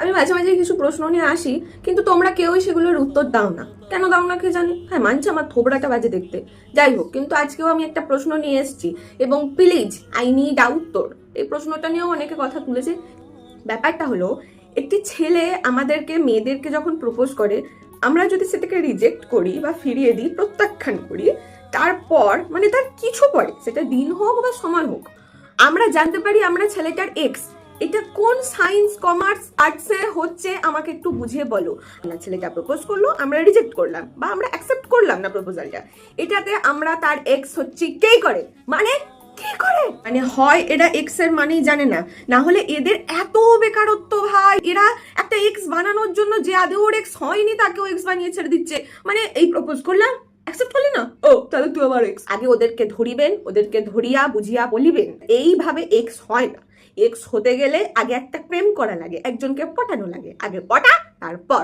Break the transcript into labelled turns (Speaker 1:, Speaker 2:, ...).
Speaker 1: আমি মাঝে মাঝে কিছু প্রশ্ন নিয়ে আসি, কিন্তু তোমরা কেউই সেগুলোর উত্তর দাও না। কেন দাও না কে জানি। হ্যাঁ মানছি আমার থোবড়াটা বাজে দেখতে, যাই হোক, কিন্তু আজকেও আমি একটা প্রশ্ন নিয়ে এসেছি এবং প্লিজ আই নিড উত্তর। এই প্রশ্নটা নিয়েও অনেকে কথা তুলেছে। ব্যাপারটা হলো, একটি ছেলে আমাদেরকে মেয়েদেরকে যখন প্রপোজ করে, আমরা যদি সেটাকে রিজেক্ট করি বা ফিরিয়ে দিই, প্রত্যাখ্যান করি, তারপর মানে তার কিছু পরে, সেটা দিন হোক বা সময় হোক, আমরা জানতে পারি আমরা ছেলেটার এক্স। এটা কোন সায়েন্স কমার্স আর্টসে হচ্ছে আমাকে একটু বুঝিয়ে বলো। না, ছেলেটা প্রপোজ করলো, আমরা রিজেক্ট করলাম বা আমরা অ্যাকসেপ্ট করলাম না প্রপোজালটা, এটাতে আমরা তার এক্স হচ্ছে কে করে, মানে কি করে, মানে হয় এরা এক্স এর মানেই জানে না, না হলে এদের এত বেকারত্ব ভাই, এরা একটা এক্স বানানোর জন্য যে আদৌ ওর এক্স হয়নি তাকেও এক্স বানিয়ে ছেড়ে দিচ্ছে। মানে এই প্রপোজ করলাম, অ্যাকসেপ্ট করলি না, ও তাহলে তুই আমার এক্স। আগে ওদেরকে ধরিবেন, ওদেরকে ধরিয়া বুঝিয়া বলিবেন এইভাবে এক্স হয় না। এক্স হতে গেলে আগে একটা প্রেম করা লাগে, একজনকে পটানো লাগে, আগে পটা তারপর